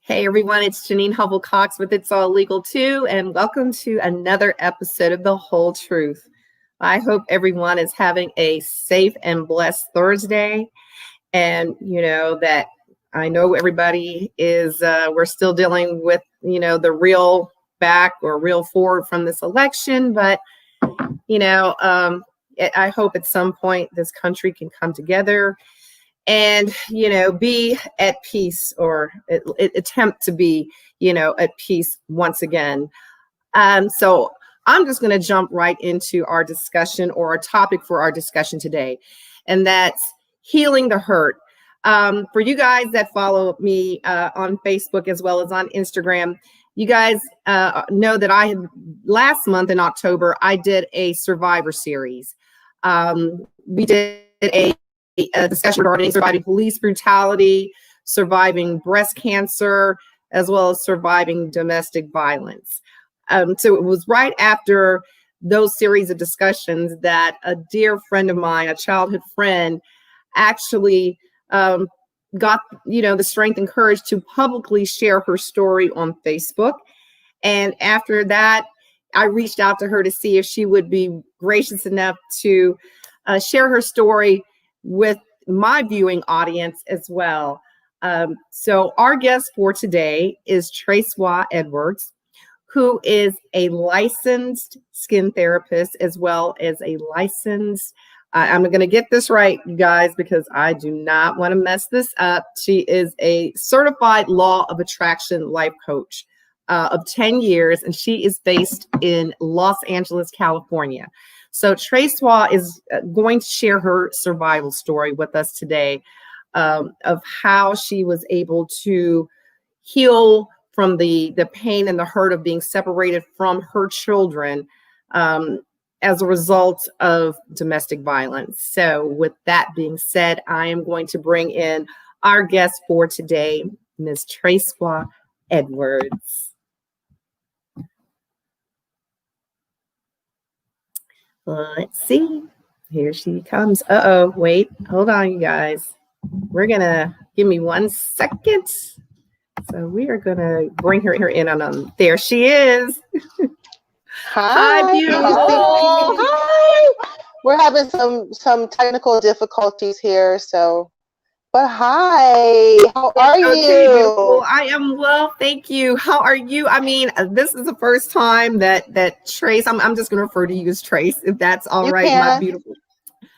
Hey everyone, it's Janine Hubble-Cox with It's All Legal Too, and welcome to another episode of The Whole Truth. I hope everyone is having a safe and blessed Thursday, and that I know everybody is, we're still dealing with, the real back or real forward from this election, but, I hope at some point this country can come together and, be at peace or attempt to be, at peace once again. So I'm just going to jump right into our discussion or our topic for our discussion today. And that's healing the hurt. For you guys that follow me on Facebook as well as on Instagram, you guys know that I had last month in October, I did a Survivor series. We did a discussion regarding surviving police brutality, surviving breast cancer, as well as surviving domestic violence. So it was right after those series of discussions that a dear friend of mine, a childhood friend, actually got the strength and courage to publicly share her story on Facebook. And after that, I reached out to her to see if she would be gracious enough to share her story with my viewing audience as well. So our guest for today is Tracewa Edwards, who is a licensed skin therapist as well as a licensed, I'm going to get this right, you guys, because I do not want to mess this up. She is a certified law of attraction life coach of 10 years, and she is based in Los Angeles, California. So Tracewa is going to share her survival story with us today of how she was able to heal from the pain and the hurt of being separated from her children as a result of domestic violence. So with that being said, I am going to bring in our guest for today, Ms. Tracewa Edwards. Let's see. Here she comes. Uh-oh. Wait. Hold on, you guys. We're going to give me 1 second. So we are going to bring her in on there she is. Hi, beautiful. Hi. We're having some technical difficulties here, but hi. How are you? Beautiful. I am well, thank you. How are you? I mean, this is the first time that Trace, I'm just going to refer to you as Trace, if that's all right, my beautiful.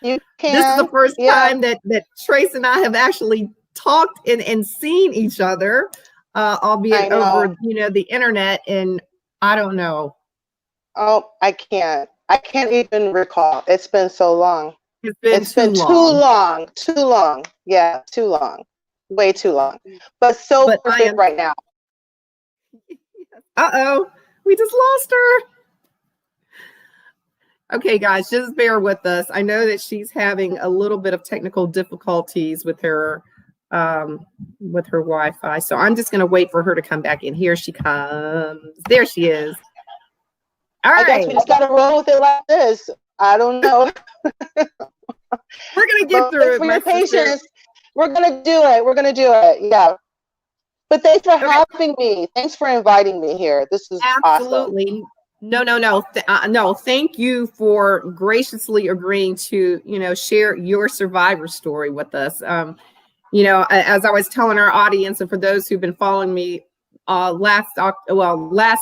You can. This is the first time that Trace and I have actually talked and seen each other, albeit over, the internet, and I don't know. Oh, I can't even recall. It's been so long. It's been too long. Too long. Yeah, too long. Way too long. But perfect right now. Uh-oh. We just lost her. Okay, guys, just bear with us. I know that she's having a little bit of technical difficulties with her Wi-Fi. So I'm just going to wait for her to come back in. Here she comes. There she is. All right. I guess we just got to roll with it like this. I don't know. We're going to get through it. For your patience. We're going to do it. Yeah. But thanks for having me. Thanks for inviting me here. This is absolutely awesome. No. Thank you for graciously agreeing to, share your survivor story with us. As I was telling our audience, and for those who've been following me, last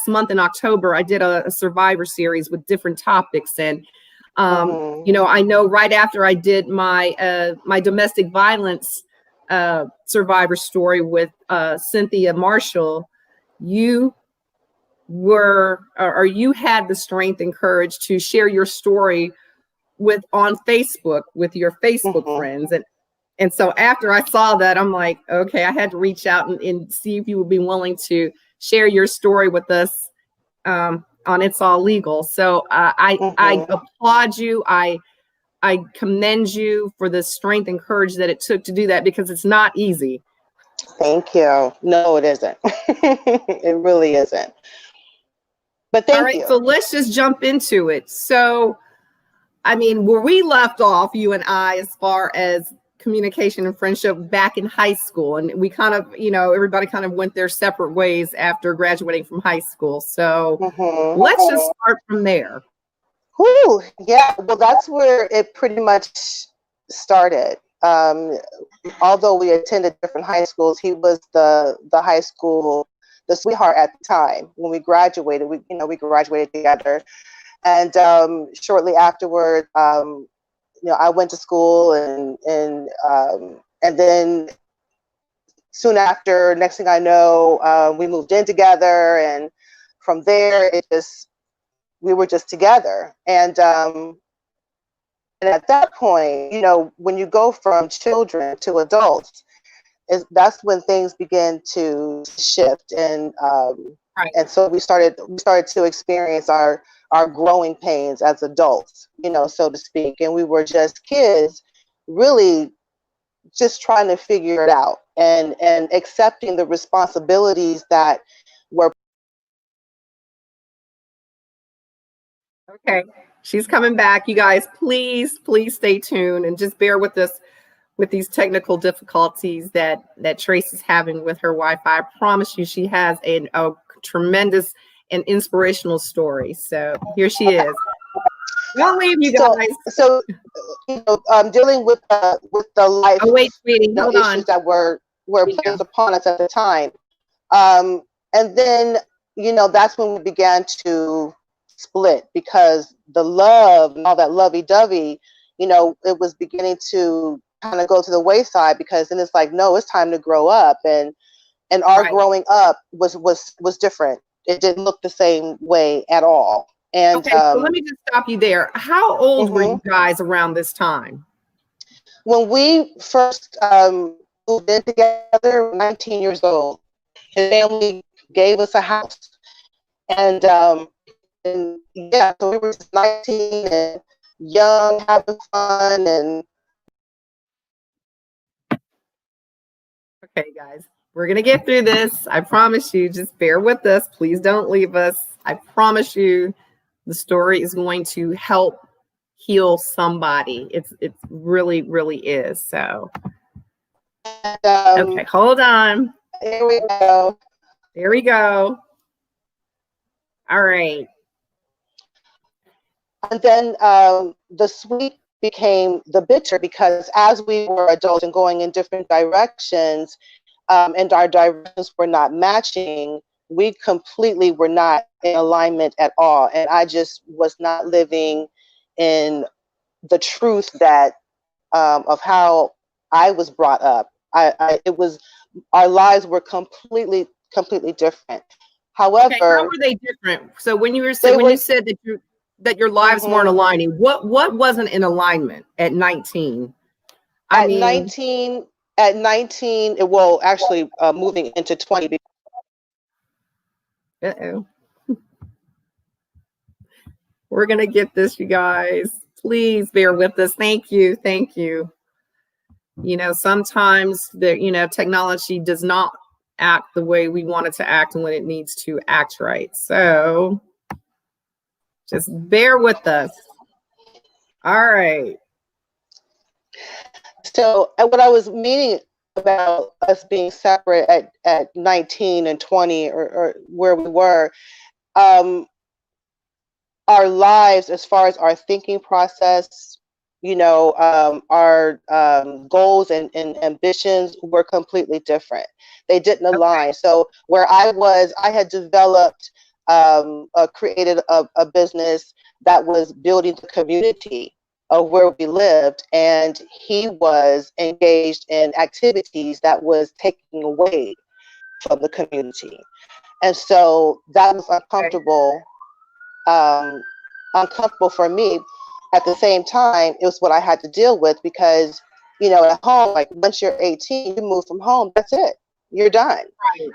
month in October, I did a survivor series with different topics, and I know right after I did my my domestic violence survivor story with Cynthia Marshall, you had the strength and courage to share your story on Facebook with your Facebook friends, and so after I saw that, I'm like, okay, I had to reach out and see if you would be willing to share your story with us on It's All Legal. So I applaud you. I commend you for the strength and courage that it took to do that, because it's not easy. Thank you. No, it isn't. It really isn't. But thank you. So let's just jump into it. So, I mean, where we left off, you and I, as far as communication and friendship back in high school, and we kind of, everybody kind of went their separate ways after graduating from high school. So let's just start from there. Whew, yeah, well, that's where it pretty much started. Although we attended different high schools, he was the high school, the sweetheart at the time. When we graduated, we graduated together, and shortly afterward, I went to school, and then soon after, next thing I know, we moved in together, and from there, we were just together, and at that point, when you go from children to adults, that's when things begin to shift, and Right. and so we started to experience our growing pains as adults, so to speak, and we were just kids, really just trying to figure it out, and accepting the responsibilities that were. Okay, she's coming back. You guys, please stay tuned and just bear with us with these technical difficulties that Trace is having with her Wi-Fi. I promise you, she has a tremendous and inspirational story. So here she is. Don't leave, you guys. So dealing with the life sweetie, hold issues on. that were placed upon us at the time, and then that's when we began to split, because the love and all that lovey-dovey, it was beginning to kind of go to the wayside, because then it's like, no, it's time to grow up, and our growing up was different. It didn't look the same way at all. And okay, so let me just stop you there. How old were you guys around this time? When we first moved in together, 19 years old. His family gave us a house, and yeah, so we were just 19 and young, having fun, and. Okay, guys, we're gonna get through this. I promise you. Just bear with us. Please don't leave us. I promise you, the story is going to help heal somebody. It really, really is. So, okay, hold on. There we go. There we go. All right. And then the sweet became the bitter, because as we were adults and going in different directions, and our directions were not matching, we completely were not in alignment at all. And I just was not living in the truth that of how I was brought up. It was, our lives were completely different. However, okay, how were they different? So when you said that your lives weren't aligning, what wasn't in alignment at 19? At 19, well, actually, moving into 20. Uh-oh. We're gonna get this, you guys. Please bear with us. Thank you. Sometimes technology does not act the way we want it to act and when it needs to act right. So just bear with us. All right. So what I was meaning about us being separate at 19 and 20, or where we were, our lives, as far as our thinking process, our goals and ambitions were completely different. They didn't align. So where I had developed, created a business that was building the community of where we lived, and he was engaged in activities that was taking away from the community. And so that was uncomfortable. Uncomfortable for me. At the same time, it was what I had to deal with, because at home, like, once you're 18, you move from home, that's it, you're done,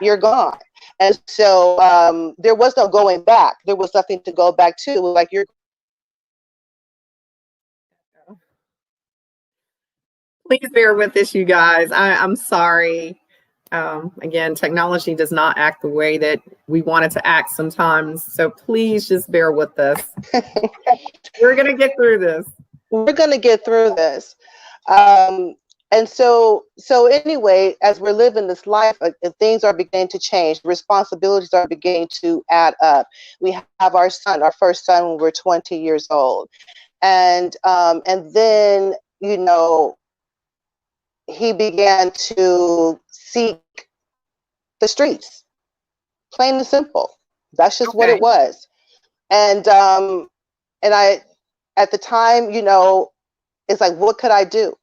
you're gone. And so there was no going back. There was nothing to go back to. Like, you're. Please bear with us, you guys. I'm sorry. Again, technology does not act the way that we want it to act sometimes. So please just bear with us. We're going to get through this. We're going to get through this. And so anyway, as we're living this life, things are beginning to change. Responsibilities are beginning to add up. We have our son, our first son, when we're 20 years old, and then he began to seek the streets, plain and simple. That's just what it Okay. was. And I, at the time, it's like, what could I do?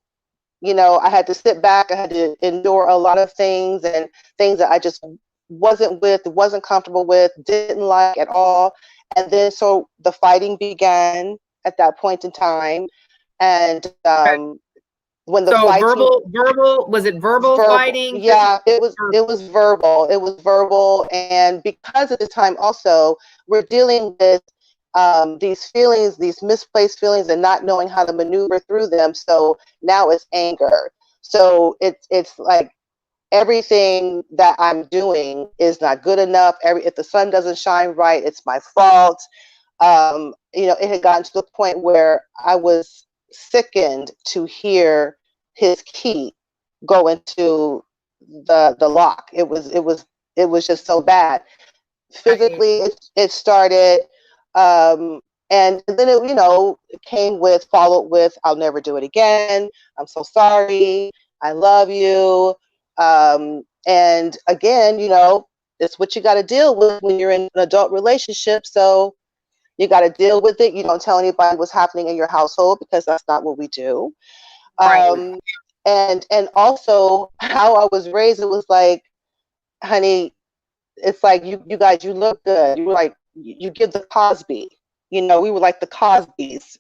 I had to sit back. I had to endure a lot of things, and things that I just wasn't comfortable with, didn't like at all. And then so the fighting began at that point in time. And Okay. when the So fighting verbal, was it verbal verbal, fighting? yeah, it was Or- it was verbal. It was verbal, and because at the time also we're dealing with these feelings, these misplaced feelings, and not knowing how to maneuver through them. So now it's anger. So it's like everything that I'm doing is not good enough. If the sun doesn't shine right, it's my fault. It had gotten to the point where I was sickened to hear his key go into the lock. It was just so bad. Right. Physically, it started, and then it came with, followed with, I'll never do it again. I'm so sorry. I love you. And again, it's what you got to deal with when you're in an adult relationship. So you got to deal with it. You don't tell anybody what's happening in your household, because that's not what we do. Right. Um, and also how I was raised, it was like, honey, it's like, you guys, you look good. You were like, you give the Cosby. We were like the Cosbys,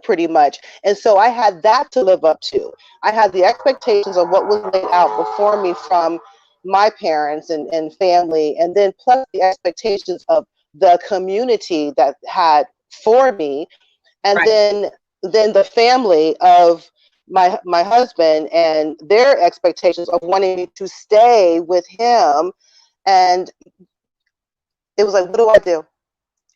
pretty much. And so I had that to live up to. I had the expectations of what was laid out before me from my parents and family, and then plus the expectations of the community that had for me, and Right. then the family of my husband and their expectations of wanting me to stay with him. And it was like, what do I do?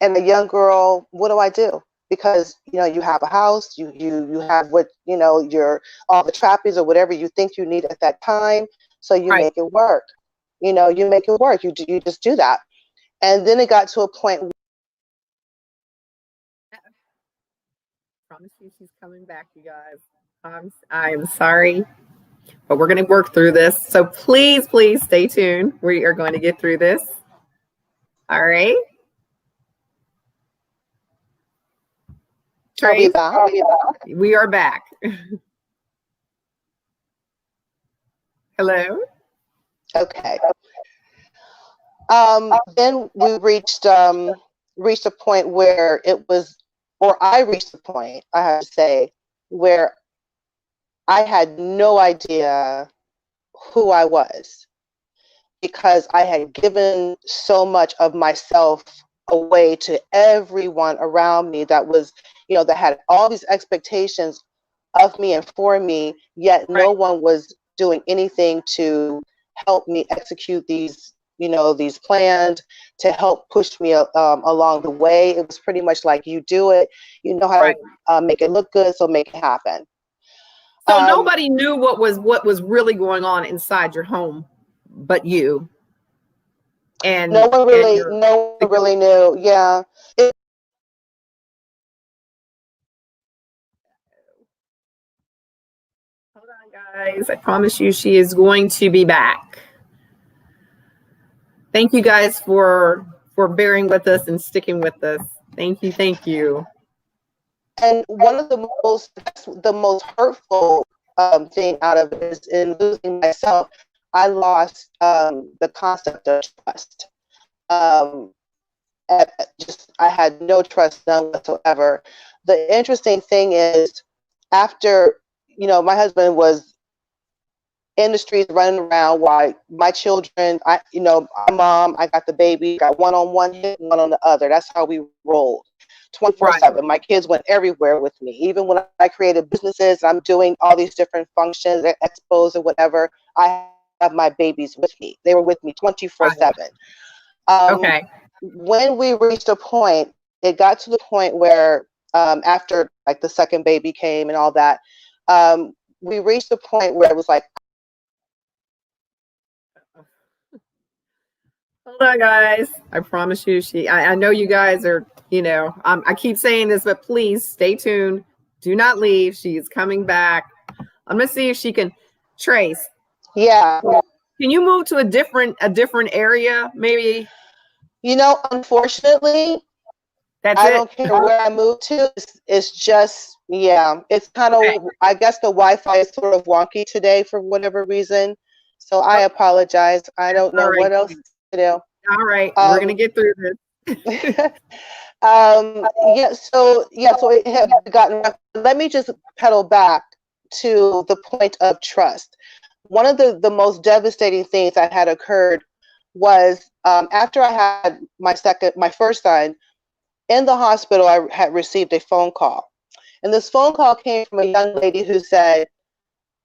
And a young girl, what do I do? Because you have a house, you have what your all the trappies or whatever you think you need at that time, so you Right. make it work. You make it work. You just do that. And then it got to a point. Promise you she's coming back, you guys. I'm sorry, but we're going to work through this. So please, please stay tuned. We are going to get through this. All right. Are we Trace, back? we are back. Hello. Okay. Then we reached a point where it was, or I reached a point, I have to say, where I had no idea who I was, because I had given so much of myself away to everyone around me that was, that had all these expectations of me and for me, yet no Right. one was doing anything to help me execute these plans, to help push me along the way. It was pretty much like, you do it, you know how Right. to make it look good, so make it happen. So nobody knew what was really going on inside your home, but you No one and really, your. no one really knew. Yeah. Hold on, guys. I promise you, she is going to be back. Thank you guys for bearing with us and sticking with us. Thank you. Thank you. And one of the most hurtful thing out of it is, in losing myself, I lost the concept of trust. Um, I had no trust, none whatsoever. The interesting thing is, after my husband was in the streets running around, while my children, my mom, I got the baby, got one on one hip, one on the other. That's how we rolled. Right. 24/7. My kids went everywhere with me. Even when I created businesses, I'm doing all these different functions, expos or whatever, I have my babies with me. They were with me 24/7. Um, Okay. when we reached a point, it got to the point where, after like the second baby came and all that, um, we reached a point where it was like, Hold on, guys. I promise you, I know you guys are, I keep saying this, but please stay tuned. Do not leave. She is coming back. I'm gonna see if she can trace. yeah. Can you move to a different area, maybe? Unfortunately, That's I it. don't care where I move to. It's just, yeah, it's kind Okay. of, I guess the Wi-Fi is sort of wonky today for whatever reason. So I apologize. I don't know All right. what else to do. All right. We're gonna get through this. So it had gotten rough. Let me just pedal back to the point of trust. One of the most devastating things that had occurred was after I had my first son in the hospital. I had received a phone call, and this phone call came from a young lady who said,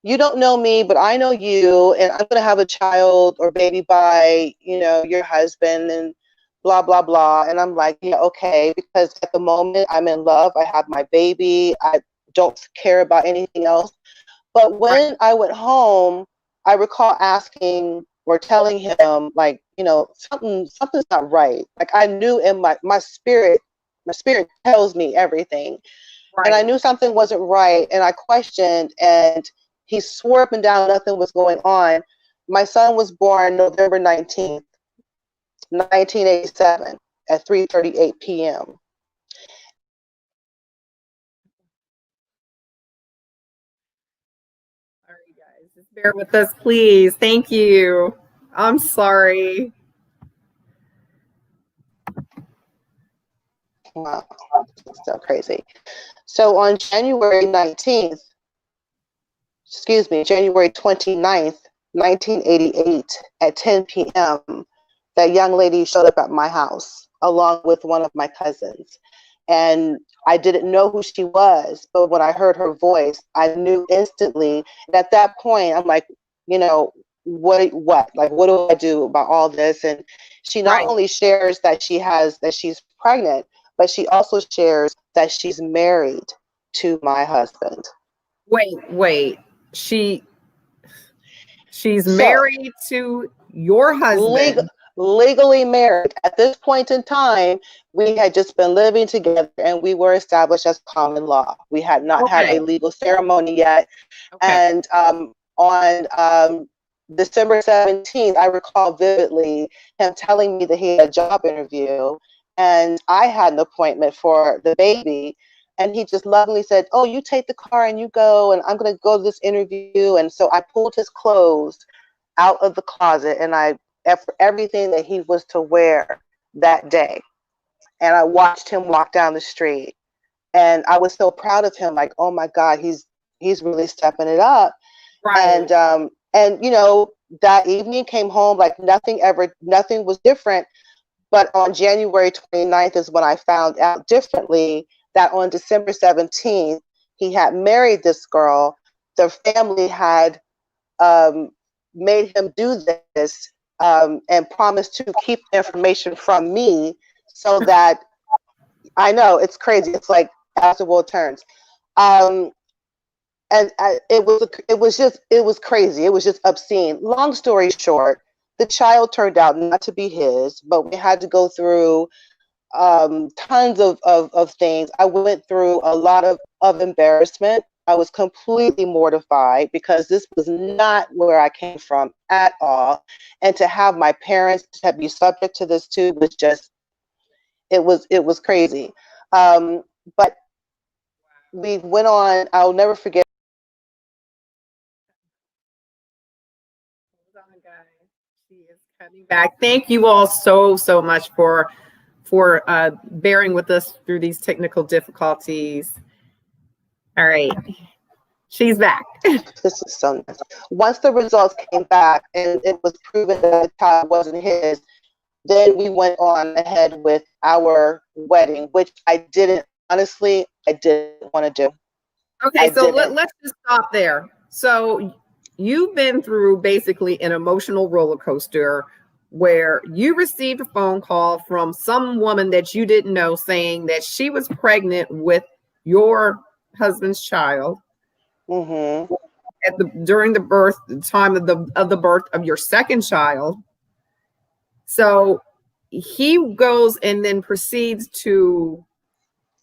"You don't know me, but I know you, and I'm going to have a child or baby by, your husband, and blah, blah, blah." And I'm like, yeah, okay, because at the moment I'm in love. I have my baby. I don't care about anything else. But when I went home, I recall asking or telling him, like, something's not right. Like, I knew in my spirit tells me everything. And I Right. knew something wasn't right, and I questioned, and he swore up and down nothing was going on. My son was born November 19th, 1987 at 3:38 p.m. All right, guys. Just bear with us, please. Thank you. I'm sorry. Wow, it's so crazy. So on January 29th, 1988 at 10 p.m., that young lady showed up at my house along with one of my cousins. And I didn't know who she was, but when I heard her voice, I knew instantly. And at that point, I'm like, what? Like, what do I do about all this? And she not Right. only shares that she's pregnant, but she also shares that she's married to my husband. Wait. She she's So married to your legal, husband. legally married. At this point in time, we had just been living together and we were established as common law. We had not had a Okay. legal ceremony yet. Okay. And on December 17th, I recall vividly him telling me that he had a job interview and I had an appointment for the baby. And he just lovingly said, "Oh, you take the car and you go, and I'm going to go to this interview." And so I pulled his clothes out of the closet and I everything that he was to wear that day. And I watched him walk down the street. And I was so proud of him, like, oh my God, he's really stepping it up. Right. And that evening came home like nothing was different. But on January 29th is when I found out differently that on December 17th, he had married this girl. The family had um, made him do this and promised to keep information from me so that I know it's crazy. It's like as the world turns. Um, it was crazy. It was just obscene. Long story short, the child turned out not to be his, but we had to go through tons of things. I went through a lot of embarrassment. I was completely mortified because this was not where I came from at all. And to have my parents to be subject to this too was just, it was crazy. But we went on, I'll never forget. Hold on, guys. She is coming back. Thank you all so much for bearing with us through these technical difficulties. All right. She's back. This is so nice. Once the results came back and it was proven that the child wasn't his, then we went on ahead with our wedding, which I didn't want to do. I Okay, so didn't. let's just stop there. So you've been through basically an emotional roller coaster where you received a phone call from some woman that you didn't know saying that she was pregnant with your husband's child. Mm-hmm. during the time of the birth of your second child. So he goes and then proceeds to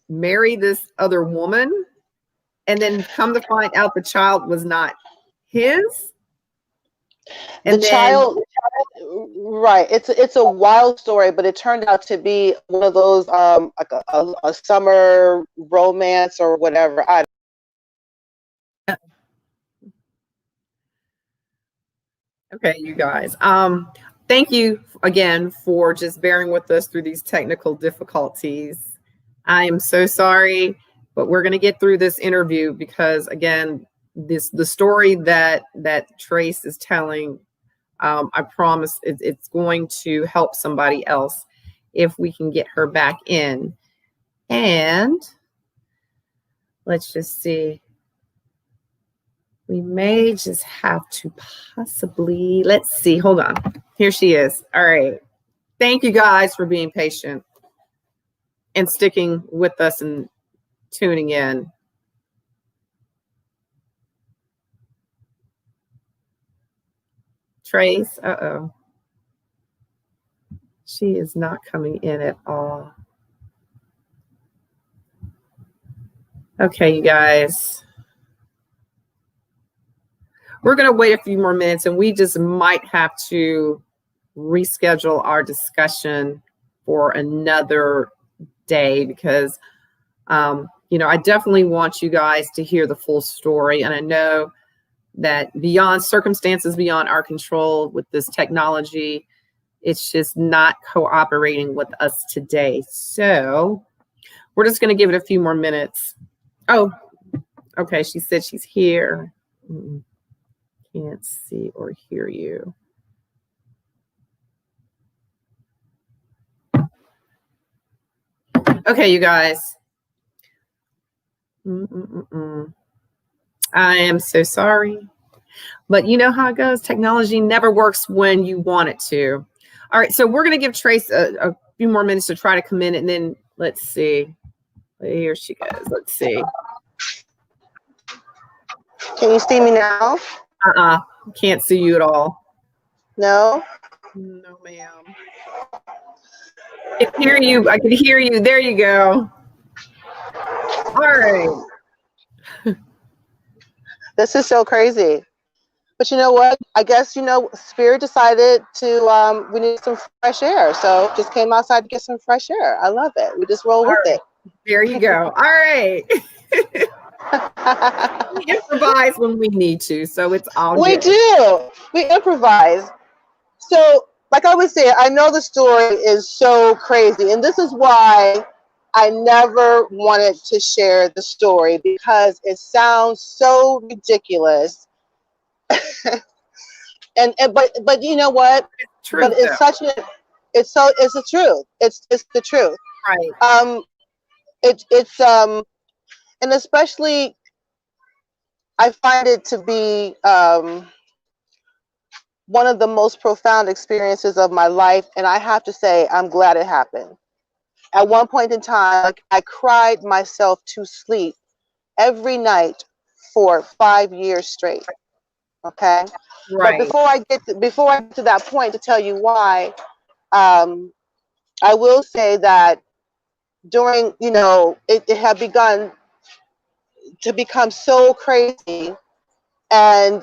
marry this other woman, and then come to find out the child was not his. And The child, right? It's a wild story, but it turned out to be one of those like a summer romance or whatever. Okay, you guys. Thank you again for just bearing with us through these technical difficulties. I am so sorry, but we're going to get through this interview because, again, the story that Trace is telling, I promise it's going to help somebody else if we can get her back in. And let's just see. We may just have to possibly, let's see, hold on. Here she is. All right. Thank you guys for being patient and sticking with us and tuning in. Trace, uh-oh. She is not coming in at all. Okay, you guys. We're going to wait a few more minutes, and we just might have to reschedule our discussion for another day because, I definitely want you guys to hear the full story. And I know that beyond circumstances, beyond our control with this technology, it's just not cooperating with us today. So we're just going to give it a few more minutes. Oh, okay. She said she's here. Can't see or hear you. Okay, you guys. I am so sorry. But you know how it goes. Technology never works when you want it to. All right, so we're going to give Trace a few more minutes to try to come in, and then let's see. Here she goes. Let's see. Can you see me now? Can't see you at all. No? No, ma'am. I can hear you. I can hear you. There you go. All right. This is so crazy. But you know what? I guess, Spirit decided to, we need some fresh air. So just came outside to get some fresh air. I love it. We just roll with it. There you go. All right. We improvise when we need to, so it's all good. We do. We improvise. So, like I was saying, I know the story is so crazy, and this is why I never wanted to share the story because it sounds so ridiculous. but you know what? It's true. But it's it's the truth. It's the truth. Right. It's and especially I find it to be one of the most profound experiences of my life, and I have to say I'm glad it happened. At one point in time, I cried myself to sleep every night for 5 years straight. Okay, right. But before I get to that point to tell you why, I will say that during it had begun to become so crazy, and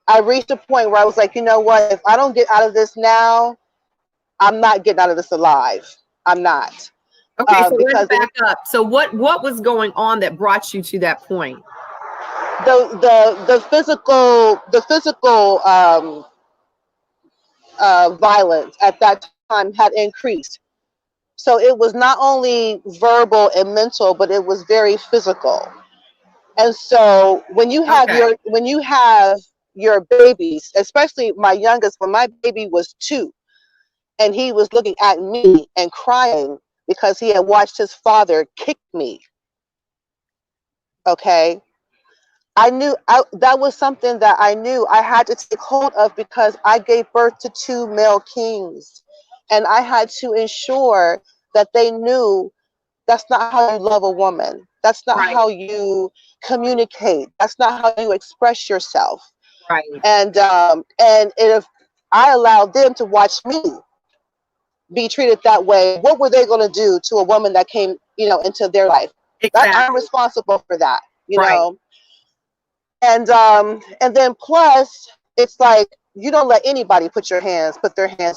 I reached a point where I was like, you know what? If I don't get out of this now, I'm not getting out of this alive. I'm not. Okay, so let's back up. So what was going on that brought you to that point? The physical violence at that time had increased. So it was not only verbal and mental, but it was very physical. And so when you have your babies, especially my youngest, when my baby was 2, and he was looking at me and crying because he had watched his father kick me. Okay. I knew that was something that I knew I had to take hold of because I gave birth to 2 male kings, and I had to ensure that they knew that's not how you love a woman. That's not Right. how you communicate. That's not how you express yourself. Right. And if I allowed them to watch me be treated that way, what were they going to do to a woman that came, into their life? That I'm Exactly. responsible for that, Right. And then plus, it's like you don't let anybody put their hands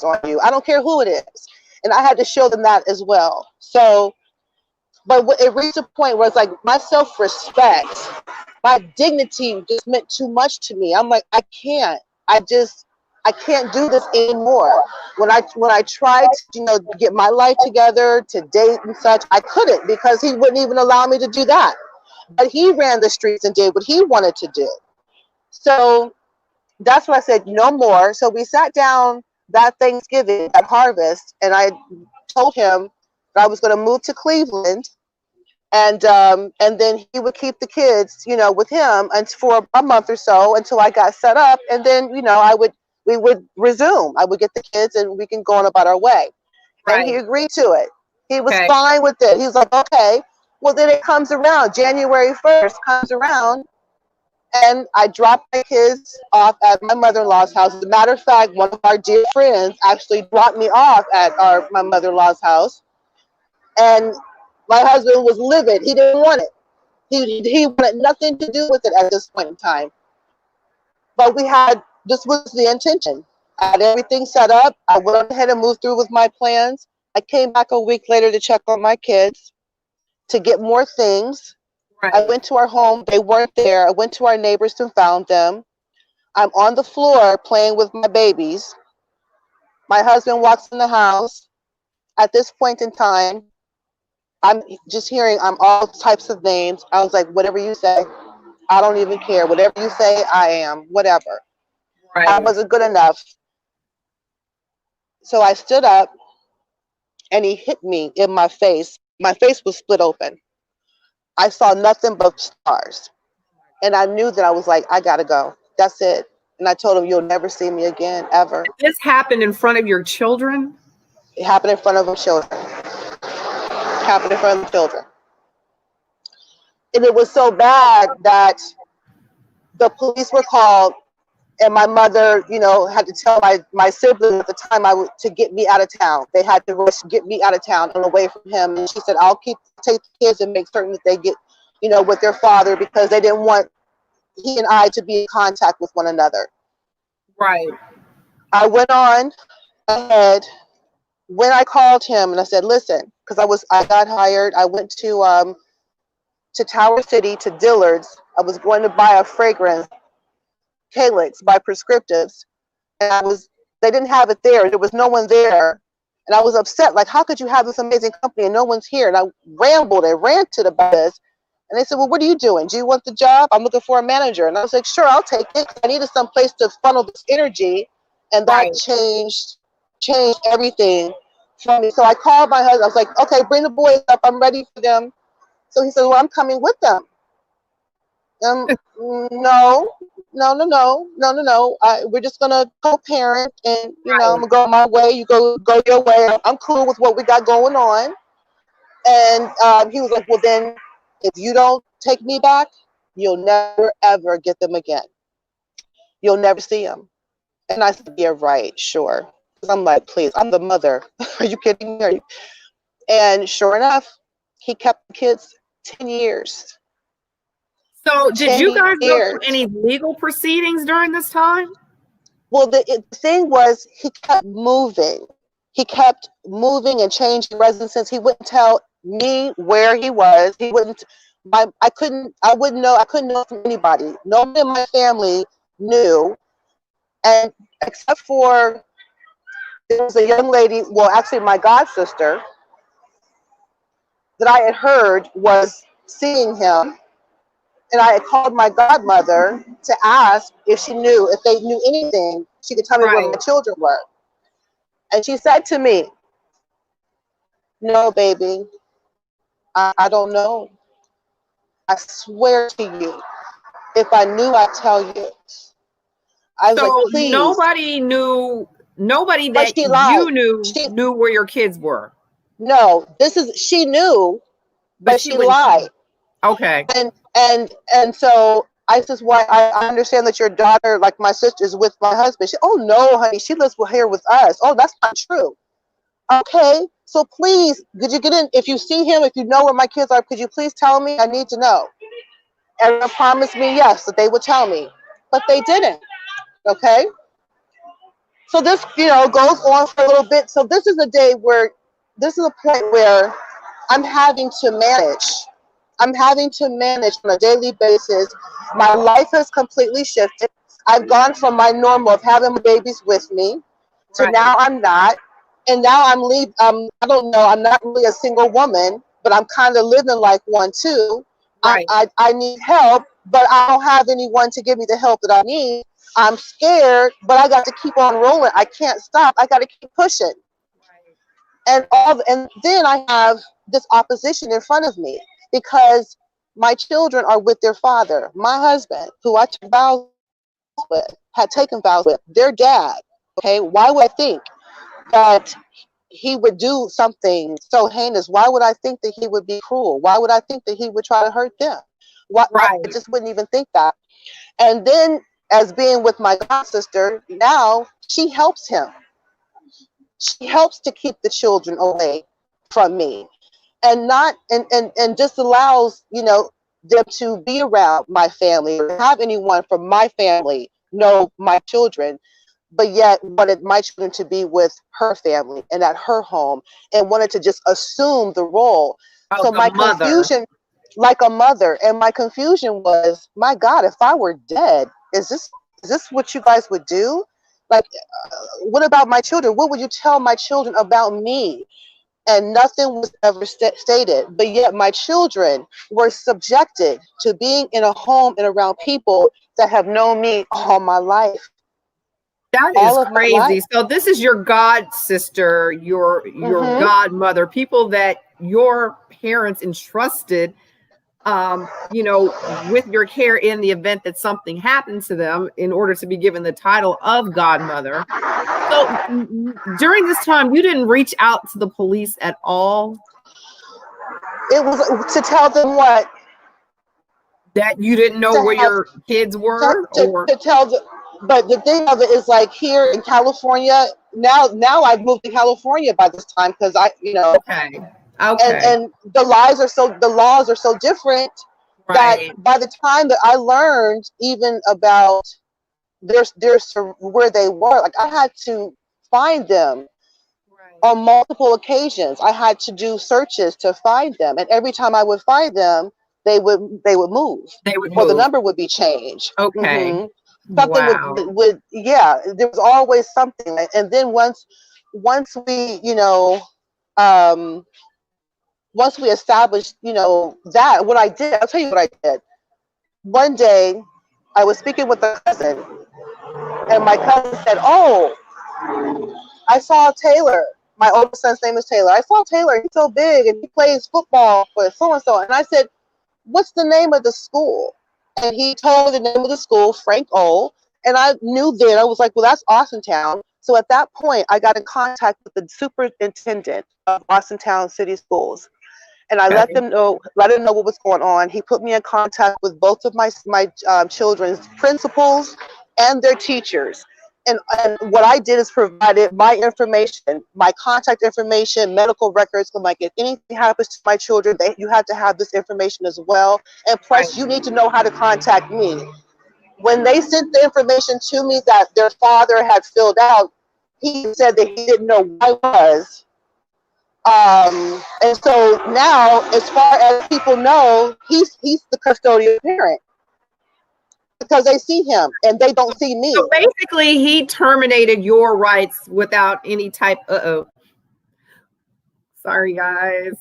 on you. I don't care who it is, and I had to show them that as well. So, but it reached a point where it's like my self-respect, my dignity just meant too much to me. I'm like, I can't. I can't do this anymore. When I tried to, get my life together, to date and such, I couldn't, because he wouldn't even allow me to do that. But he ran the streets and did what he wanted to do. So that's what I said, no more. So we sat down that Thanksgiving, that harvest, and I told him that I was going to move to Cleveland, and then he would keep the kids, with him, and for a month or so until I got set up, and then we would resume. I would get the kids, and we can go on about our way. And he Right. agreed to it. He was Okay. fine with it. He was like, okay. Well, then it comes around. January 1st comes around, and I dropped my kids off at my mother-in-law's house. As a matter of fact, one of our dear friends actually dropped me off at my mother-in-law's house. And my husband was livid. He didn't want it. He wanted nothing to do with it at this point in time. But this was the intention. I had everything set up. I went ahead and moved through with my plans. I came back a week later to check on my kids, to get more things. I Right. went to our home. They weren't there. I went to our neighbors and found them. I'm on the floor playing with my babies. My husband walks in the house. At this point in time, I'm just hearing all types of names. I was like, whatever you say, I don't even care. Whatever you say, I am. Whatever. I Right. wasn't good enough. So I stood up, and he hit me in my face. My face was split open. I saw nothing but stars. And I knew that I was like, I gotta go. That's it. And I told him, you'll never see me again, ever. This happened in front of your children? It happened in front of the children. It happened in front of the children. And it was so bad that the police were called, and my mother, had to tell my sibling at the time to get me out of town. They had to get me out of town and away from him. And she said, I'll take the kids and make certain that they get, with their father, because they didn't want he and I to be in contact with one another. Right. I went on ahead. When I called him and I said, listen, because I got hired. I went to Tower City, to Dillard's. I was going to buy a fragrance, Calyx by Prescriptives, and they didn't have it there. There was no one there, and I was upset. Like, how could you have this amazing company and no one's here? And I rambled and ranted about this. And they said, well, what are you doing? Do you want the job? I'm looking for a manager. And I was like, sure, I'll take it. I needed some place to funnel this energy, and that Right. changed everything for me. So I called my husband. I was like, okay, bring the boys up. I'm ready for them. So he said, well, I'm coming with them. No. We're just gonna co-parent, and I'm Right. gonna go my way. You go your way. I'm cool with what we got going on. And he was like, well, then, if you don't take me back, you'll never ever get them again. You'll never see them. And I said, yeah, right, sure. Because I'm like, please, I'm the mother. Are you kidding me? And sure enough, he kept the kids 10 years. So, did 10 you guys go through years. any legal proceedings during this time? Well, the thing was, he kept moving. He kept moving and changing residences. He wouldn't tell me where he was. He wouldn't. I wouldn't know. I couldn't know from anybody. Nobody in my family knew, and except for there was a young lady. Well, actually, my god sister that I had heard was seeing him, and I had called my godmother to ask if they knew anything. She could tell me where Right. my children were. And she said to me, no, baby, I don't know. I swear to you, if I knew, I'd tell you. I was like, So please. nobody But that she lied. you knew where your kids were. No, she knew, But but she she wouldn't tell. lied. Okay. And so I says, why, I understand that your daughter, like my sister, is with my husband. She, oh no, honey, she lives here with us. Oh, that's not true. Okay, so please, could you get in? If you see him, if you know where my kids are, could you please tell me? I need to know. Everyone promised me yes that they would tell me, but they didn't. Okay, so this, goes on for a little bit. So this is a day where, this is a point where I'm having to manage. I'm having to manage on a daily basis. My life has completely shifted. I've gone from my normal of having my babies with me to Right. now I'm not. And now I'm I don't know, I'm not really a single woman, but I'm kind of living like one too. Right. I need help, but I don't have anyone to give me the help that I need. I'm scared, but I got to keep on rolling. I can't stop. I got to keep pushing. And then I have this opposition in front of me because my children are with their father, my husband, who I took vows with, had taken vows with, their dad. Okay, why would I think that he would do something so heinous? Why would I think that he would be cruel? Why would I think that he would try to hurt them? I Right. just wouldn't even think that. And then, as being with my god sister, now she helps him. She helps to keep the children away from me, and not and just allows, them to be around my family or have anyone from my family know my children, but yet wanted my children to be with her family and at her home, and wanted to just assume the role. Of So the my mother. confusion, like a mother, and my confusion was, my God, if I were dead, is this what you guys would do? Like, what about my children? What would you tell my children about me? And nothing was ever stated. But yet my children were subjected to being in a home and around people that have known me all my life. That is All of my crazy. life. So this is your god sister, your Mm-hmm. godmother, people that your parents entrusted, with your care in the event that something happened to them in order to be given the title of godmother. So during this time, you didn't reach out to the police at all? It was to tell them what? That you didn't know To where have your kids were, or to tell the, but the thing of it is, like, here in California, now I've moved to California by this time, because okay, okay, and the laws are so different, that right, by the time that I learned even about their where they were, like, I had to find them right. on multiple occasions. I had to do searches to find them, and every time I would find them, they would move, They would or the move. number would be changed. Okay, Something wow. would yeah, there was always something. And then once we, um once we established, that, what I did, I'll tell you what I did. One day I was speaking with a cousin, and my cousin said, oh, I saw Taylor. My oldest son's name is Taylor. I saw Taylor. He's so big and he plays football for so and so. And I said, what's the name of the school? And he told me the name of the school, Frank O. And I knew then, I was like, well, that's Austintown. So at that point, I got in contact with the superintendent of Austintown City Schools. And I let Okay, him know what was going on. He put me in contact with both of my children's principals and their teachers. And what I did is provided my information, my contact information, medical records. I'm like, if anything happens to my children, you have to have this information as well. And right. plus, you need to know how to contact me. When they sent the information to me that their father had filled out, he said that he didn't know who I was. And so now, as far as people know, he's the custodial parent, because they see him and they don't see So me. basically, he terminated your rights without any type. Uh-oh. Sorry, guys.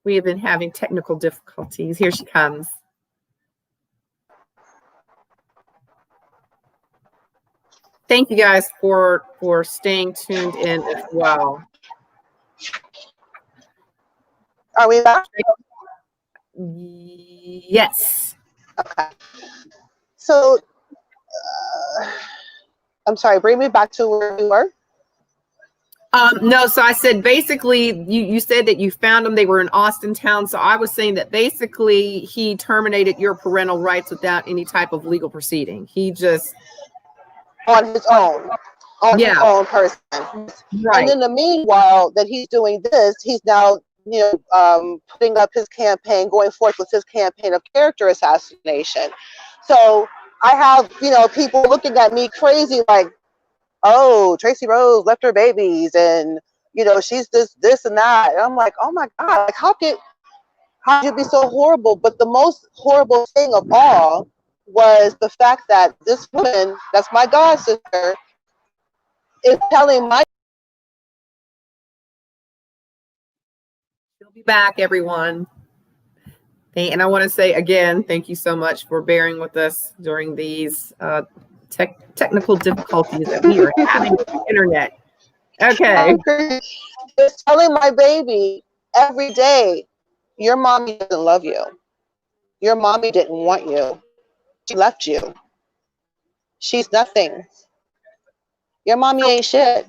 We have been having technical difficulties. Here she comes. Thank you guys for staying tuned in as well. Are we back? Yes. Okay. So, I'm sorry, bring me back to where we were. No, so I said basically you said that you found them, they were in Austin town. So I was saying that basically he terminated your parental rights without any type of legal proceeding. He just On his own, on his yeah, own person. And right. in the meanwhile that he's doing this, he's now, putting up his campaign, going forth with his campaign of character assassination. So I have, people looking at me crazy like, oh, Tracy Rose left her babies and, she's this and that. And I'm like, oh my God, like how could you be so horrible? But the most horrible thing of all was the fact that this woman, that's my god sister, is telling my He'll be back, everyone. And I want to say again, thank you so much for bearing with us during these technical difficulties that we are having with the internet. Okay. is telling my baby every day, your mommy doesn't love you. Your mommy didn't want you. She left you. She's nothing. Your mommy ain't shit.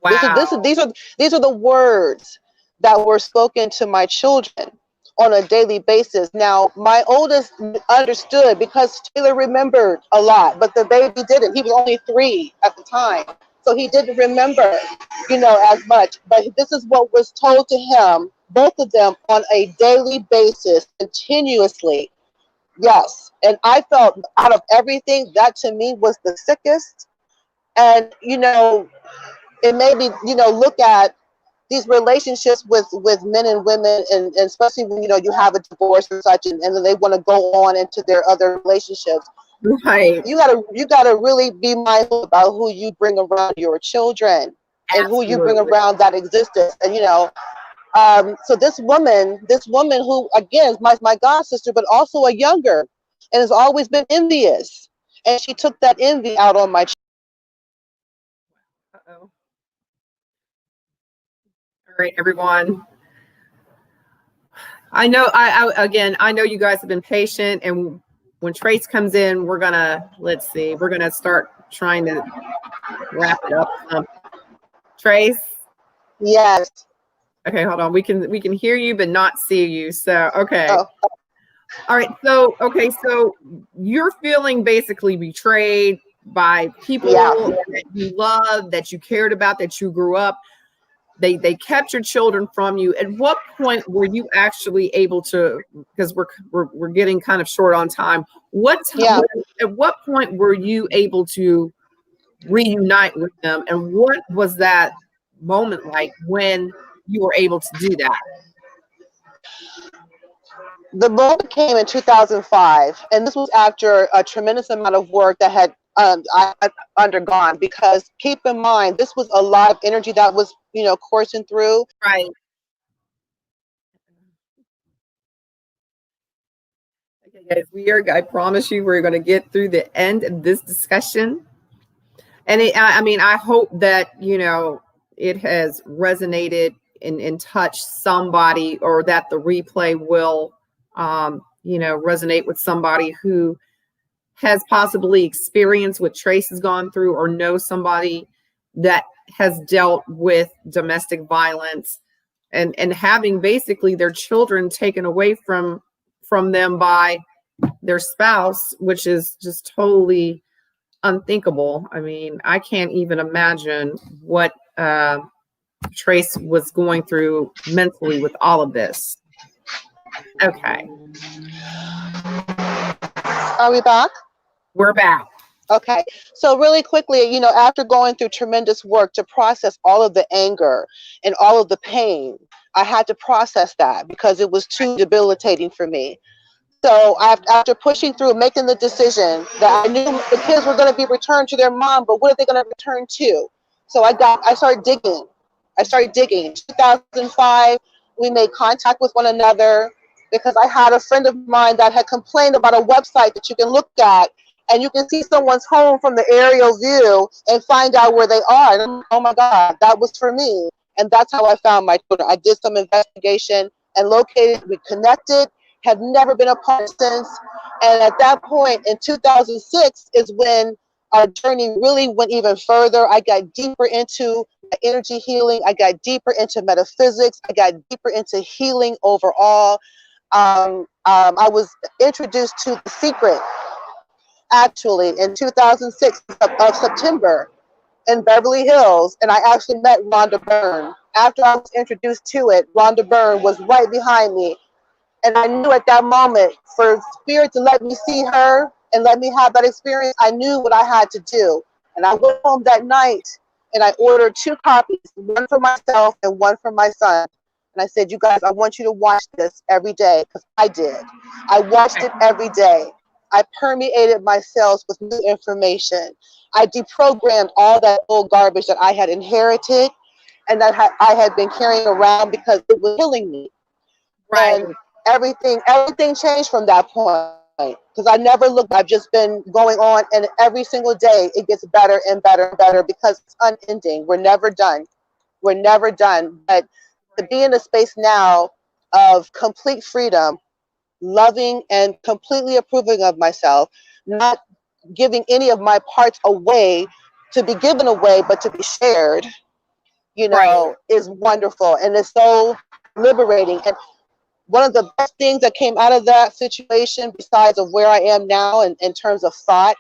Wow. These are the words that were spoken to my children on a daily basis. Now, my oldest understood because Taylor remembered a lot, but the baby didn't. He was only 3 at the time, so he didn't remember, as much. But this is what was told to him, both of them, on a daily basis, continuously. Yes, and I felt out of everything, that to me was the sickest. And it made me, look at these relationships with men and women, and especially when you have a divorce or such, and then they want to go on into their other relationships. Right. You gotta really be mindful about who you bring around your children and who you bring Absolutely. around that existence. And so this woman who again is my god sister, but also a younger, and has always been envious, and she took that envy out on my. Uh-oh. All right, everyone. I know I know you guys have been patient, and when Trace comes in, we're gonna start trying to wrap it up. Trace? Yes. Okay, hold on. We can hear you but not see you. So okay. Oh. All right. So you're feeling basically betrayed by people that you love, that you cared about, that you grew up. They kept your children from you. At what point were you actually able to, because we're getting kind of short on time. At what point were you able to reunite with them, and what was that moment like when you were able to do that? The moment came in 2005, and this was after a tremendous amount of work that I had undergone. Because keep in mind, this was a lot of energy that was, coursing through. Right. Okay, guys, I promise you, we're going to get through the end of this discussion. And I hope that, it has resonated and touched somebody, or that the replay will, resonate with somebody who has possibly experienced what Trace has gone through, or knows somebody that has dealt with domestic violence, and having basically their children taken away from them by their spouse, which is just totally unthinkable. I mean, I can't even imagine what Trace was going through mentally with all of this. Okay. Are we back? We're back. Okay. So really quickly, after going through tremendous work to process all of the anger and all of the pain, I had to process that because it was too debilitating for me. So after pushing through, making the decision that I knew the kids were going to be returned to their mom, but what are they going to return to? So I started digging. In 2005, we made contact with one another because I had a friend of mine that had complained about a website that you can look at and you can see someone's home from the aerial view and find out where they are. And oh my God, that was for me. And that's how I found my children. I did some investigation and located, we connected, have never been apart since. And at that point in 2006 is when our journey really went even further. I got deeper into got energy healing. I got deeper into metaphysics. I got deeper into healing overall. I was introduced to The Secret, actually, in 2006 of September in Beverly Hills, and I actually met Rhonda Byrne. After I was introduced to it, Rhonda Byrne was right behind me, and I knew at that moment for spirit to let me see her and let me have that experience. I knew what I had to do, and I went home that night and I ordered 2 copies, one for myself and one for my son. And I said, you guys, I want you to watch this every day, because I did. I watched it every day. I permeated my cells with new information. I deprogrammed all that old garbage that I had inherited and that I had been carrying around because it was killing me. Right. And everything changed from that point, because I never looked. I've just been going on, and every single day it gets better and better and better, because it's unending. We're never done. We're never done. But to be in a space now of complete freedom, loving and completely approving of myself, not giving any of my parts away to be given away, but to be shared, Right. is wonderful. And it's so liberating. And one of the best things that came out of that situation, besides of where I am now in terms of thought,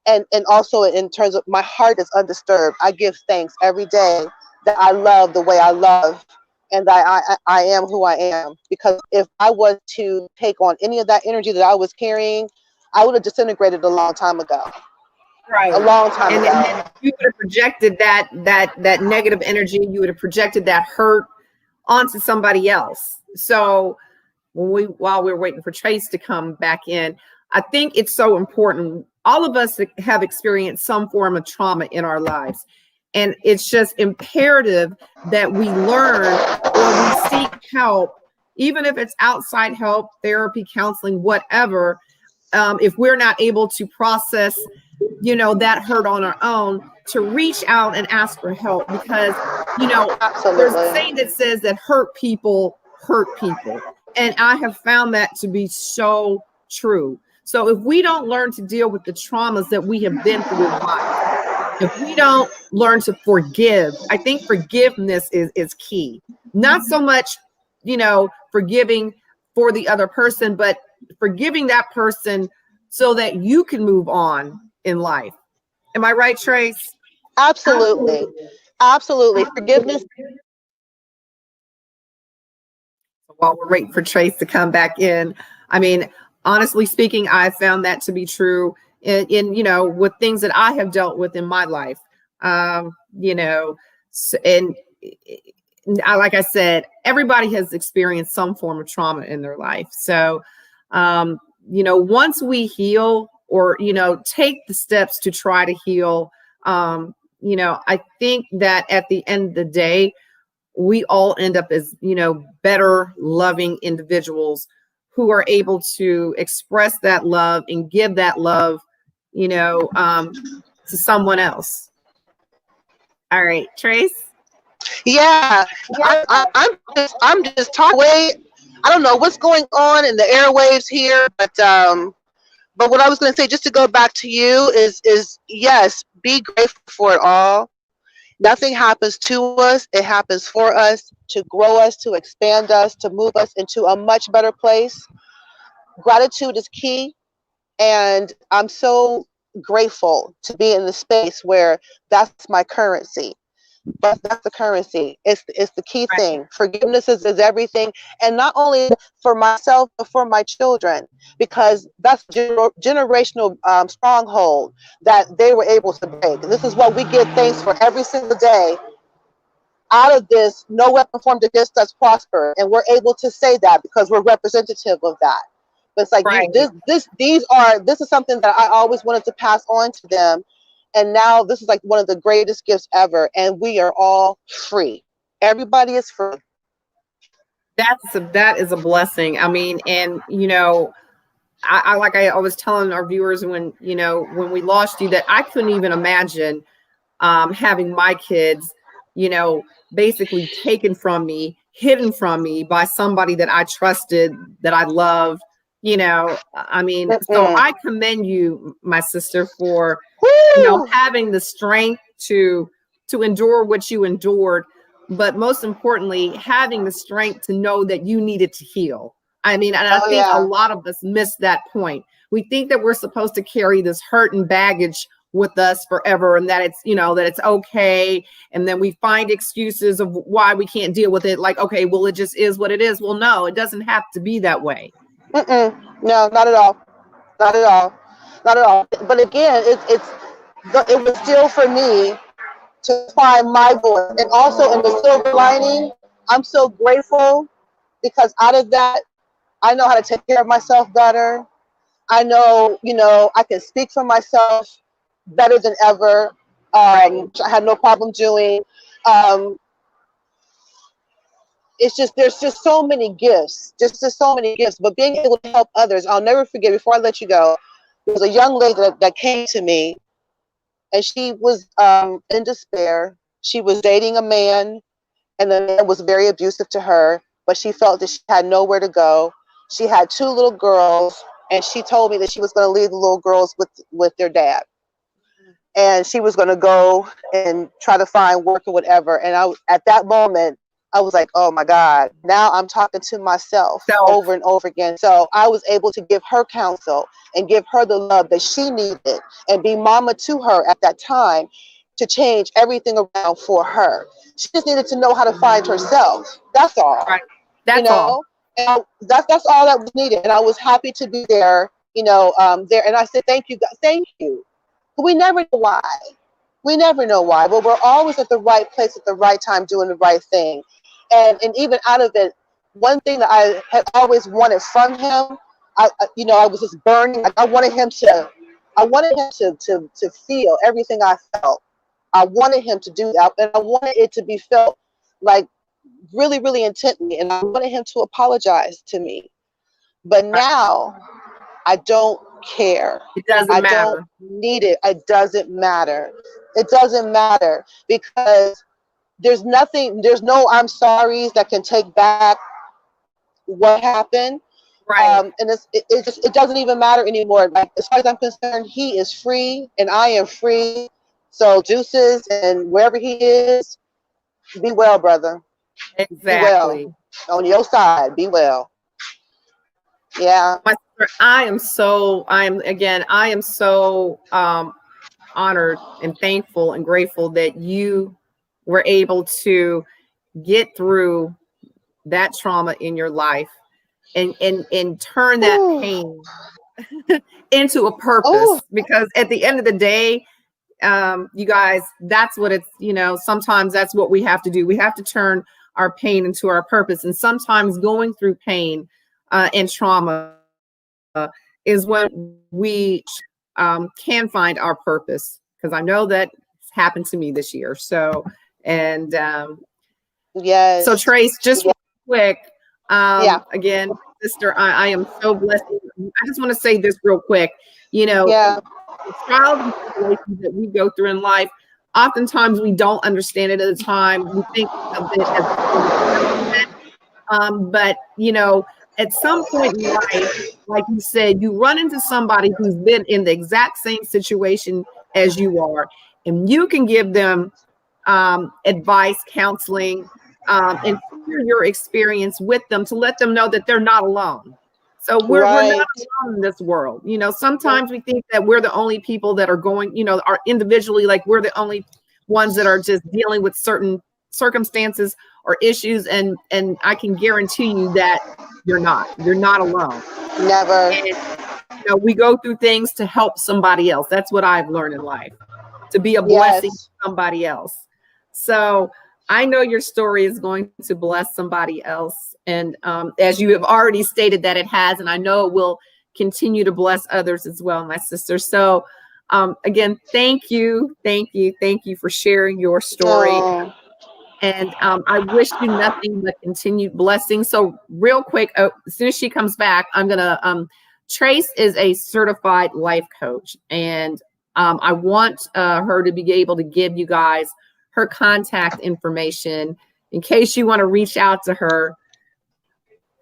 and also in terms of my heart is undisturbed. I give thanks every day that I love the way I love, and that I am who I am. Because if I was to take on any of that energy that I was carrying, I would have disintegrated a long time ago. Right. A long time And ago. then you would have projected that negative energy, you would have projected that hurt onto somebody else. So while we're waiting for Trace to come back in, I think it's so important. All of us have experienced some form of trauma in our lives. And it's just imperative that we learn or we seek help, even if it's outside help, therapy, counseling, whatever. If we're not able to process, that hurt on our own, to reach out and ask for help, because, there's a Absolutely. saying that says that hurt people hurt people. And I have found that to be so true. So if we don't learn to deal with the traumas that we have been through in life, if we don't learn to forgive, I think forgiveness is key. Not so much, forgiving for the other person, but forgiving that person so that you can move on in life. Am I right, Trace? Absolutely. Absolutely. Forgiveness. While we're waiting for Trace to come back in, I mean, honestly speaking, I found that to be true in with things that I have dealt with in my life. And like I said, everybody has experienced some form of trauma in their life. So, once we heal, or, take the steps to try to heal, I think that at the end of the day, we all end up as, better loving individuals who are able to express that love and give that love, to someone else. All right, Trace. Yeah. I'm just talking away. I don't know what's going on in the airwaves here, but what I was going to say, just to go back to you, is yes, be grateful for it all. Nothing happens to us. It happens for us, to grow us, to expand us, to move us into a much better place. Gratitude is key. And I'm so grateful to be in the space where that's my currency. But that's the currency. It's the key thing. Forgiveness is everything. And not only for myself, but for my children, because that's generational stronghold that they were able to break. And this is what we give thanks for every single day. Out of this, no weapon formed against us prosper. And we're able to say that because we're representative of that. But it's like this is something that I always wanted to pass on to them. And now this is like one of the greatest gifts ever. And we are all free. Everybody is free. That is a blessing. I mean, and I was telling our viewers when we lost you, that I couldn't even imagine having my kids, basically taken from me, hidden from me by somebody that I trusted, that I loved. I mean, so I commend you, my sister, for Woo! having the strength to to endure what you endured, but most importantly, having the strength to know that you needed to heal. I mean, and I Oh think a yeah. lot of us miss that point. We think that we're supposed to carry this hurt and baggage with us forever, and that it's, you know, that it's okay. And then we find excuses of why we can't deal with it. Like, okay, well, it just is what it is. Well, no, it doesn't have to be that way. Mm-mm. No, not at all. Not at all. Not at all. But again, it was still for me to find my voice. And also in the silver lining, I'm so grateful because out of that, I know how to take care of myself better. I know, you know, I can speak for myself better than ever. Right. Which I had no problem doing. Um, it's just there's just so many gifts, just so many gifts. But being able to help others, I'll never forget. Before I let you go, there was a young lady that came to me, and she was in despair. She was dating a man, and the man was very abusive to her. But she felt that she had nowhere to go. She had two little girls, and she told me that she was going to leave the little girls with their dad, and she was going to go and try to find work or whatever. And at that moment, I was like, oh my God, now I'm talking to myself So, over and over again. So I was able to give her counsel and give her the love that she needed and be mama to her at that time to change everything around for her. She just needed to know how to find herself. That's all, right. you That's all. know? And that's all that was needed. And I was happy to be there, you know, there. And I said, thank you, God, thank you. But we never know why. We never know why, but we're always at the right place at the right time doing the right thing. And even out of it, one thing that I had always wanted from him, you know, I was just burning. I wanted him to, to feel everything I felt. I wanted him to do that, and I wanted it to be felt like really, really intently. And I wanted him to apologize to me. But Right. now I don't care. It doesn't I don't matter. need it. It doesn't matter. It doesn't matter because there's nothing, there's no I'm sorry's that can take back what happened. Right. And it doesn't even matter anymore. Like, as far as I'm concerned, he is free and I am free. So Deuces and wherever he is, be well, brother. Be well. Exactly. On your side, be well. Yeah. My sister, I am so honored and thankful and grateful that you were able to get through that trauma in your life and turn that Ooh. pain into a Oh, purpose, because at the end of the day, you guys, that's what it's, you know, sometimes that's what we have to do. We have to turn our pain into our purpose. And sometimes going through pain and trauma is when we can find our purpose, because I know that it's happened to me this year. So, and so yes. Trace, just real quick, Yeah. again, sister, I am so blessed. I just want to say this real quick. You know, Yeah. the trials and tribulations that we go through in life, oftentimes we don't understand it at the time. We think of it as but you know, at some point in life, like you said, you run into somebody who's been in the exact same situation as you are, and you can give them advice, counseling, and share your experience with them to let them know that they're not alone. So we're not Right. alone in this world. You know, sometimes we think that we're the only people that are going, you know, are individually, like we're the only ones that are just dealing with certain circumstances or issues, and I can guarantee you that you're not. You're not alone. Never. And you know, we go through things to help somebody else. That's what I've learned in life, to be a blessing to Yes. somebody else. So I know your story is going to bless somebody else. And as you have already stated that it has, and I know it will continue to bless others as well, my sister. So again, thank you, thank you, thank you for sharing your story. Oh. And I wish you nothing but continued blessings. So real quick, as soon as she comes back, I'm going to, Trace is a certified life coach. And I want her to be able to give you guys her contact information in case you want to reach out to her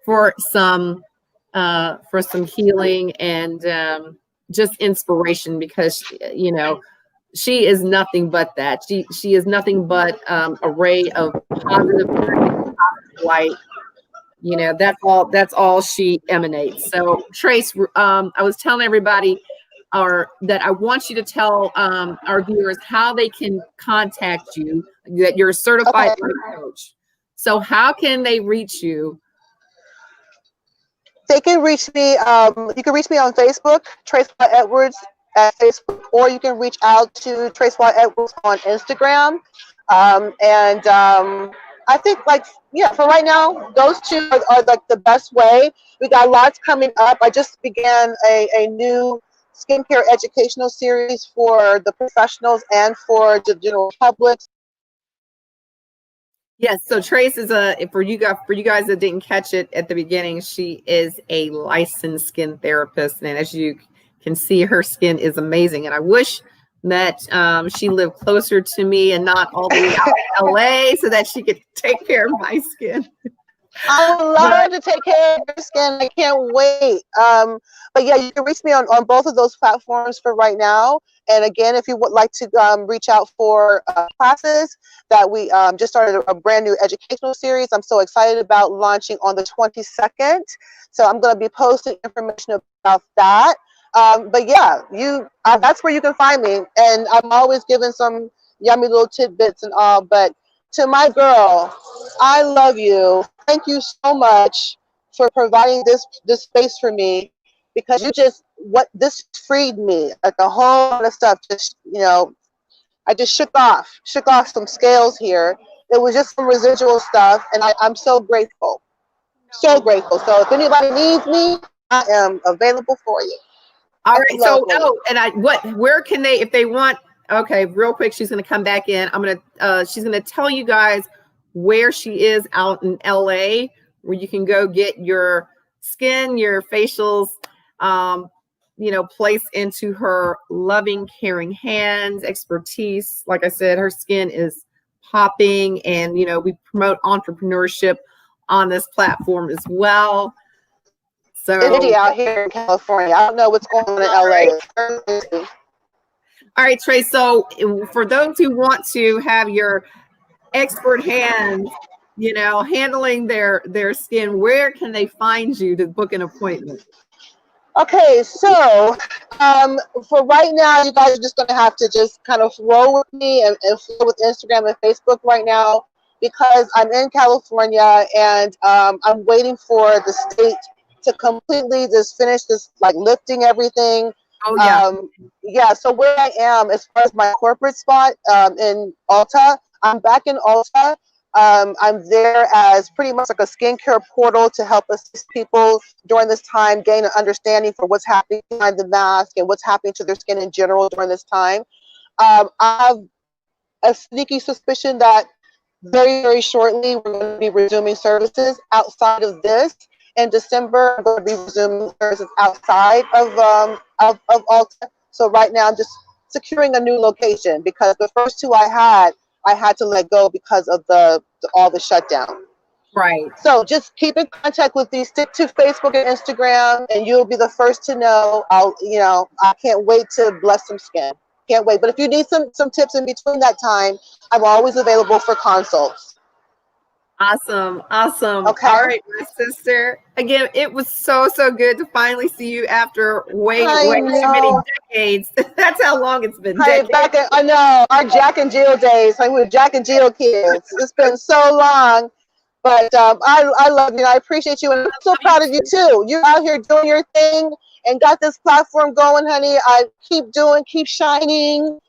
for some healing and just inspiration, because, you know, she is nothing but that. She is nothing but a ray of positive light. You know, that's all she emanates. So Trace, I was telling everybody that I want you to tell our viewers how they can contact you, that you're a certified life coach. So how can they reach you? They can reach me. You can reach me on Facebook, Trace Y. Edwards at Facebook, or you can reach out to Trace Y. Edwards on Instagram. I think, for right now, those two are like the best way. We got lots coming up. I just began a new skincare educational series for the professionals and for the general public. Yes, so Trace is for you guys that didn't catch it at the beginning, she is a licensed skin therapist, and as you can see, her skin is amazing. And I wish that she lived closer to me and not all the way out in LA, so that she could take care of my skin. I would love to take care of your skin. I can't wait. But yeah, you can reach me on both of those platforms for right now. And again, if you would like to reach out for classes, that we just started a brand new educational series. I'm so excited about launching on the 22nd. So I'm going to be posting information about that. But yeah, that's where you can find me. And I'm always giving some yummy little tidbits and all. But to my girl, I love you. Thank you so much for providing this space for me, because this freed me. Like a whole lot of stuff just, I just shook off some scales here. It was just some residual stuff, and I'm so grateful. So grateful. So if anybody needs me, I am available for you. All right. So where can they, if they want, okay, real quick, she's going to come back in. She's going to tell you guys where she is out in LA, where you can go get your skin, your facials, placed into her loving, caring hands, expertise. Like I said, her skin is popping, and, we promote entrepreneurship on this platform as well. So it's out here in California. I don't know what's going on in LA. All right, Trey. So for those who want to have your expert hands, handling their skin, where can they find you to book an appointment? Okay, so for right now, you guys are just going to have to just kind of roll with me and flow with Instagram and Facebook right now, because I'm in California, and I'm waiting for the state to completely just finish this, like, lifting everything. Oh, yeah. Yeah, so where I am, as far as my corporate spot in Alta, I'm back in Alta. I'm there as pretty much like a skincare portal to help assist people during this time, gain an understanding for what's happening behind the mask and what's happening to their skin in general during this time. I have a sneaky suspicion that very, very shortly we're going to be resuming services outside of this. In December, I'm going to be resuming services outside of Alta. So right now, I'm just securing a new location, because the first two I had to let go because of all the shutdown. Right. So just keep in contact with these. Stick to Facebook and Instagram, and you'll be the first to know. I can't wait to bless some skin. Can't wait. But if you need some tips in between that time, I'm always available for consults. Awesome. Okay. All right, my sister. Again, it was so good to finally see you after way too many decades. That's how long it's been. I know, our Jack and Jill days. Like, we were Jack and Jill kids. It's been so long. But I love you. I appreciate you, and I'm so proud of you too. You're out here doing your thing and got this platform going, honey. Keep shining.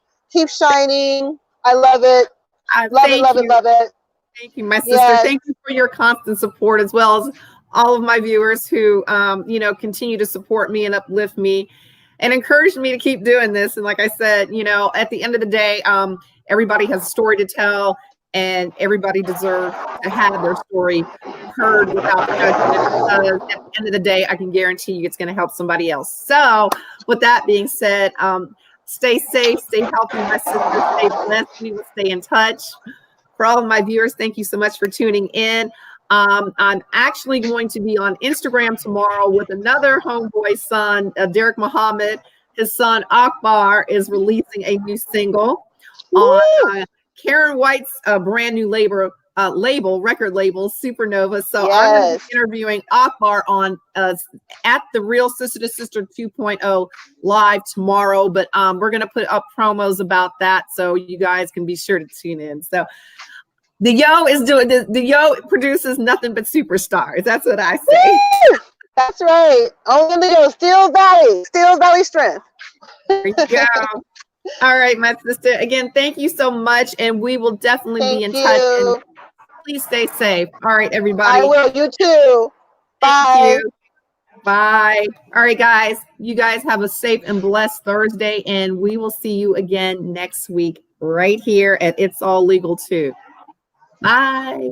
I love it. Love it. Thank you, my sister. Yes. Thank you for your constant support, as well as all of my viewers who, continue to support me and uplift me and encourage me to keep doing this. And like I said, at the end of the day, everybody has a story to tell, and everybody deserves to have their story heard without judgment. At the end of the day, I can guarantee you it's going to help somebody else. So with that being said, stay safe, stay healthy, my sister, stay blessed. We will stay in touch. For all of my viewers, thank you so much for tuning in. I'm actually going to be on Instagram tomorrow with another homeboy son, Derek Muhammad, his son Akbar is releasing a new single on Karen White's brand new record label, Supernova. So I'm going to be interviewing Akbar on at the Real Sister to Sister 2.0 live tomorrow. But we're going to put up promos about that, so you guys can be sure to tune in. So the Yo is doing the Yo produces nothing but superstars. That's what I say. Woo! That's right. Only the Yo, Steel Valley strength. There you go. All right, my sister. Again, thank you so much, and we will definitely be in touch. And please stay safe. All right, everybody. I will. You too. Bye. Thank you. Bye. All right, guys. You guys have a safe and blessed Thursday, and we will see you again next week right here at It's All Legal Too. Bye.